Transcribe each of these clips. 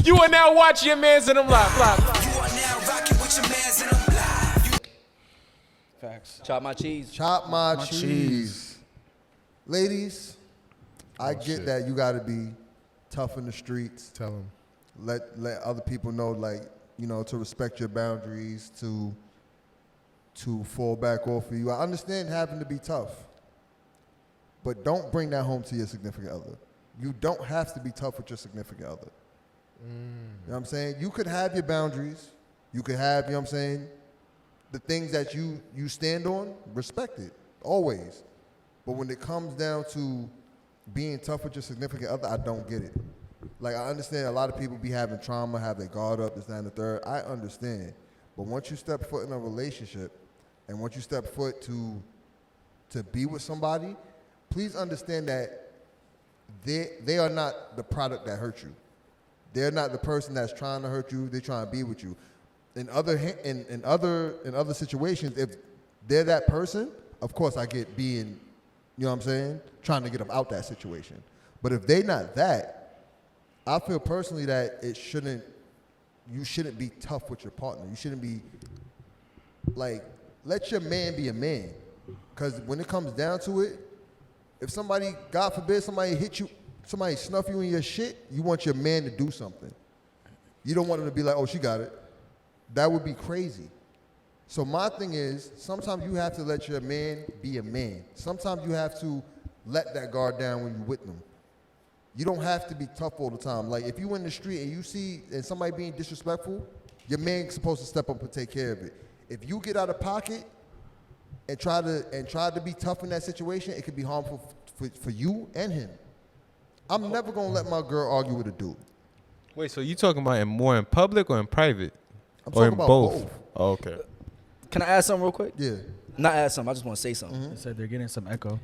You are now watching Yah Mans and them live. You are now rocking with Yah Mans and them live. Facts. Chop my cheese. Chop my cheese. Ladies, I get that you got to be tough in the streets. Tell them. Let other people know, like, you know, to respect your boundaries, to fall back off of you. I understand having to be tough, but don't bring that home to your significant other. You don't have to be tough with your significant other. You know what I'm saying? You could have your boundaries. You could have, you know what I'm saying, the things that you stand on, respect it, always. But when it comes down to being tough with your significant other, I don't get it. Like, I understand a lot of people be having trauma, have their guard up, this, that, and the third. I understand. But once you step foot in a relationship and once you step foot to be with somebody, please understand that they are not the product that hurt you. They're not the person that's trying to hurt you. They're trying to be with you. In other situations, if they're that person, of course I get being, you know what I'm saying, trying to get them out that situation. But if they not that, I feel personally that you shouldn't be tough with your partner. You shouldn't be, like, let your man be a man. Because when it comes down to it, if somebody, God forbid, somebody hit you, somebody snuff you in your shit, you want your man to do something. You don't want him to be like, oh, she got it. That would be crazy. So my thing is, sometimes you have to let your man be a man. Sometimes you have to let that guard down when you're with them. You don't have to be tough all the time. Like, if you in the street and you see somebody being disrespectful, your man's supposed to step up and take care of it. If you get out of pocket and try to be tough in that situation, it could be harmful for you and him. I'm never gonna let my girl argue with a dude. Wait, so you talking about more in public or in private? I'm or talking in about both? Oh, okay. Can I add something real quick? Yeah. Not add something. I just want to say something. They said they're getting some echo.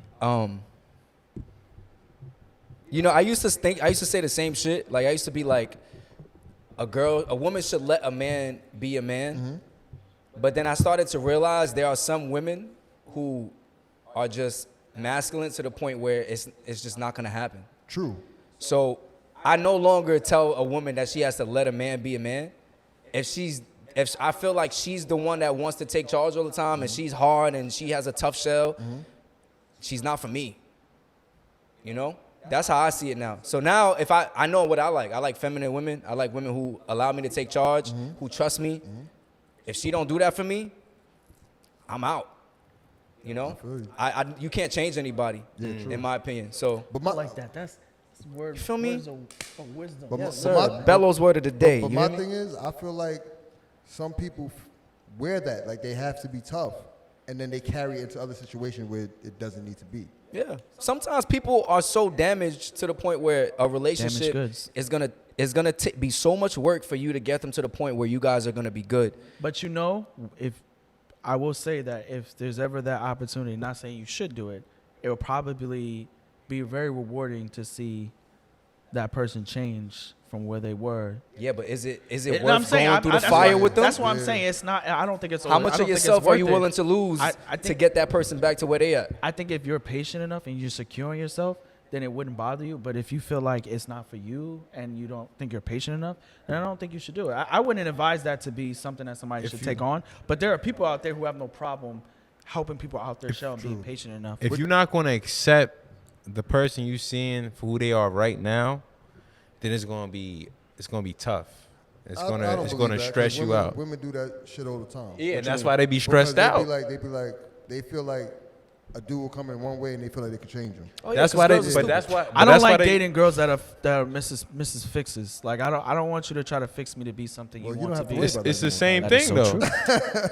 You know, I used to say the same shit. Like, I used to be like, a woman should let a man be a man. But then I started to realize there are some women who are just masculine to the point where it's just not gonna happen. True. So I no longer tell a woman that she has to let a man be a man. If I feel like she's the one that wants to take charge all the time and she's hard and she has a tough shell, she's not for me. You know? That's how I see it now. So now if I know what I like feminine women. I like women who allow me to take charge, who trust me. If she don't do that for me, I'm out. You know? You can't change anybody, in my opinion. So, But I like that. That's word. You feel me? Words of wisdom. But yes, sir. Bellows word of the day. But you my hear me? thing is, I feel like some people wear that, like they have to be tough, and then they carry it into other situations where it doesn't need to be. Yeah. Sometimes people are so damaged to the point where a relationship goods. is gonna be so much work for you to get them to the point where you guys are gonna be good. But you know, if I will say that if there's ever that opportunity, not saying you should do it, it will probably be very rewarding to see that person change from where they were. Yeah, but is it And worth going through the fire with them? That's what I'm saying. It's not. I don't think it's. How much of yourself are you willing to lose to get that person back to where they at? I think if you're patient enough and you're secure in yourself, then it wouldn't bother you. But if you feel like it's not for you and you don't think you're patient enough, then I don't think you should do it. I wouldn't advise that to be something that somebody should take on. But there are people out there who have no problem helping people out their shell and being patient enough. If you're not going to accept the person you seeing for who they are right now, then it's going to be tough. It's gonna stress you out. Women do that shit all the time. Yeah, and that's why they be stressed out. They feel like a dude will come in one way and they feel like they can change him. Oh, yeah, that's why I don't like dating girls that are Mrs. Fixes. Like I don't want you to try to fix me to be something you want to be. It's the same thing though.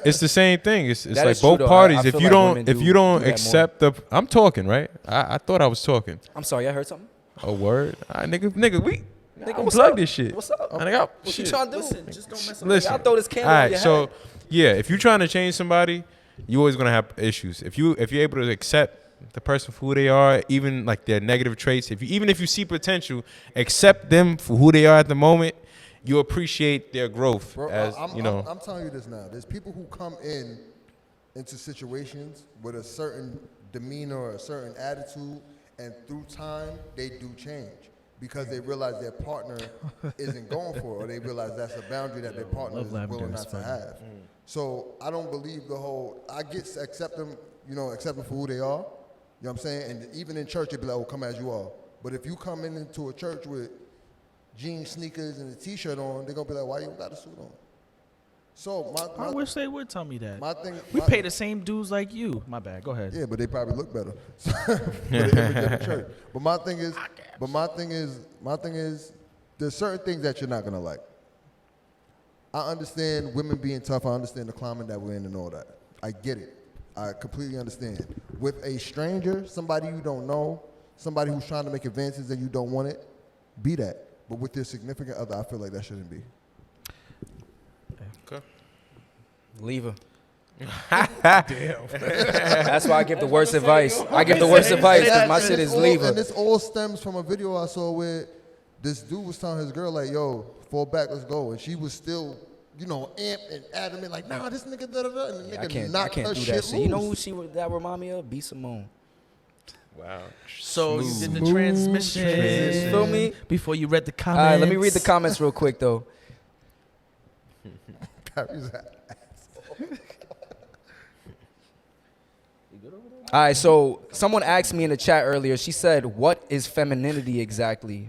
It's the same thing. It's That like is true, both though. parties. I If feel you like don't women if do you don't that accept I'm talking, right? I thought I was talking. I'm sorry, I heard something. A word, nigga, we. Nigga, what's unplug up? this shit. What's up? Nigga, What you shit. trying to do? Listen, just don't mess up. Listen. Y'all throw this camera All on right, your so head. yeah, if you're trying to change somebody, you're always gonna have issues. If you're able to accept the person for who they are, even like their negative traits, if you see potential, accept them for who they are at the moment, you appreciate their growth. Bro, I'm telling you this now. There's people who come into situations with a certain demeanor or a certain attitude, and through time they do change because they realize their partner isn't going for it, or they realize that's a boundary that their partner is willing not to have. So I don't believe the whole, I get accept them for who they are, you know what I'm saying? And even in church, they be like, oh, come as you are. But if you come into a church with jeans, sneakers, and a t-shirt on, they're going to be like, why you got a suit on? So I wish they would tell me that. We pay the same dues like you. My bad. Go ahead. Yeah, but they probably look better. For the image of the church. But my thing is, there's certain things that you're not gonna like. I understand women being tough. I understand the climate that we're in and all that. I get it. I completely understand. With a stranger, somebody you don't know, somebody who's trying to make advances and you don't want it, be that. But with your significant other, I feel like that shouldn't be. Okay. Leave her. Damn. That's why I give the worst advice. I give the worst advice because my shit is leave her. And this all stems from a video I saw where this dude was telling his girl, like, yo, fall back, let's go. And she was still, amped and adamant, like, nah, this nigga, da-da-da. And the nigga knocked her shit loose. You know who that remind me of? B. Simone. Wow. So you did the transmission. Feel me? Before you read the comments. All right, let me read the comments real quick, though. All right, so someone asked me in the chat earlier. She said, what is femininity exactly?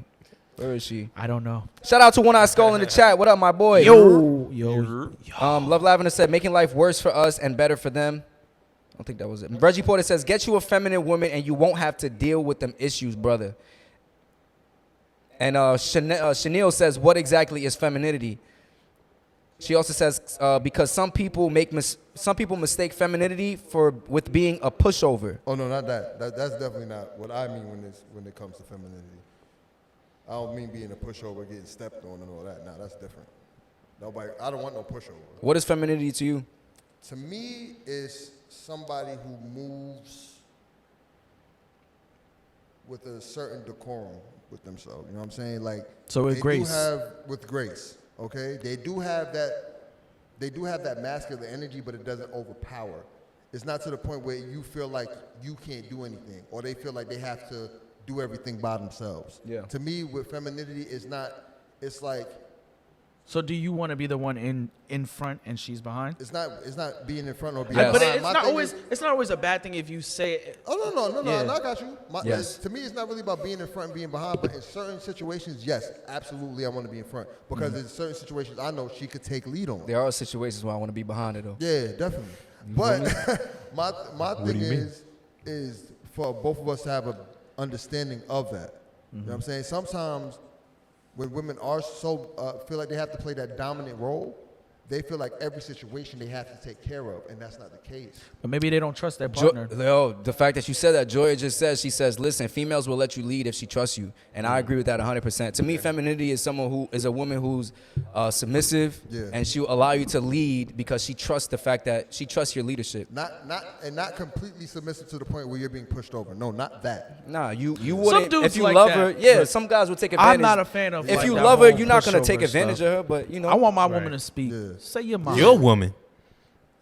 Where is she? I don't know. Shout out to One Eye Skull in the chat. What up, my boy? Yo. Love Lavender said, making life worse for us and better for them. I don't think that was it. Reggie Porter says, get you a feminine woman and you won't have to deal with them issues, brother. And Chanel says, what exactly is femininity? She also says, because some people mistake femininity with being a pushover. Oh no, not that. That's definitely not what I mean when it comes to femininity. I don't mean being a pushover, getting stepped on and all that. Nah, that's different. I don't want no pushover. What is femininity to you? To me, it's somebody who moves with a certain decorum with themselves. You know what I'm saying? Like, so with grace. With grace. Okay, they do have that masculine energy, but it doesn't overpower. It's not to the point where you feel like you can't do anything, or they feel like they have to do everything by themselves. Yeah. To me, with femininity, it's like. So do you want to be the one in front and she's behind? It's not being in front or being Yes. behind. But it's not always a bad thing if you say it. Oh no, Yeah. I got you. Yes. To me, it's not really about being in front and being behind, but in certain situations, yes, absolutely, I want to be in front because in certain situations, I know she could take lead on. There are situations where I want to be behind it, though. Yeah, definitely. But my thing is for both of us to have an understanding of that. You know what I'm saying? Sometimes when women are so feel like they have to play that dominant role, they feel like every situation they have to take care of, and that's not the case. But maybe they don't trust their partner. The fact that you said that, Joya just says, she says, listen, females will let you lead if she trusts you. And I agree with that 100%. To me, femininity is someone who is a woman who's submissive, and she'll allow you to lead because she trusts the fact that she trusts your leadership. Not completely submissive to the point where you're being pushed over. No, not that. Nah, you wouldn't. dudes If you like love that, her, yeah, but some guys will take advantage. I'm not a fan of If like you that love her, whole you're not going to take pushover advantage stuff. of her, but you know. I want my woman to speak. Yeah. Say your mom. Your woman.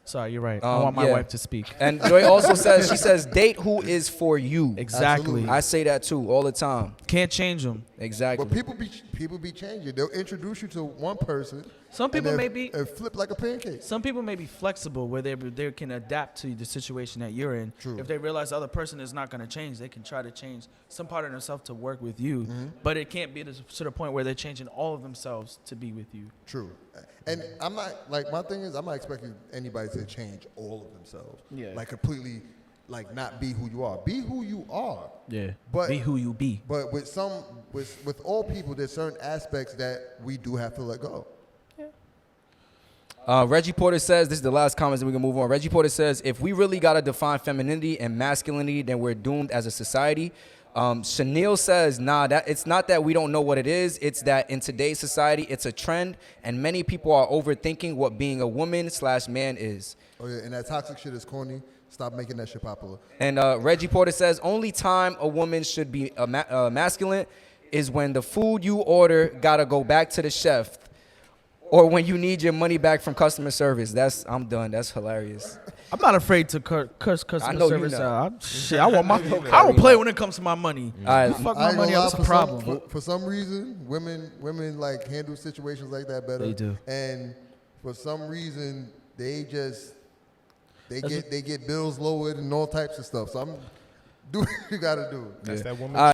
Sorry, you're right. I want my wife to speak. And Joy also says, she says, date who is for you. Exactly. I say that too all the time. Can't change them. Exactly. But people be changing. They'll introduce you to one person. Some people and may be and flip like a pancake. Some people may be flexible where they can adapt to the situation that you're in. True. If they realize the other person is not going to change, they can try to change some part of themselves to work with you. But it can't be to the point where they're changing all of themselves to be with you. True. And I'm not, like, my thing is, I'm not expecting anybody to change all of themselves. Yeah. Like, completely, like, not be who you are. Be who you are. Yeah. But be who you be. But with all people, there's certain aspects that we do have to let go. Reggie Porter says, this is the last comments and we can move on. Reggie Porter says, if we really got to define femininity and masculinity, then we're doomed as a society. Chanel says, nah, it's not that we don't know what it is. It's that in today's society, it's a trend, and many people are overthinking what being a woman/man is. Oh, yeah, and that toxic shit is corny. Stop making that shit popular. And Reggie Porter says, only time a woman should be masculine is when the food you order got to go back to the chef. or when you need your money back from customer service. I'm done. That's hilarious. I'm not afraid to cuss I customer know you service not. out. Shit, I want my. know I don't Kyrie play not. when it comes to my money. All right. You fuck I my ain't money gonna up, lie, it's a problem. For some reason, women like handle situations like that better. They do. And for some reason, they That's get bills lowered and all types of stuff. So do what you gotta do. That's that woman.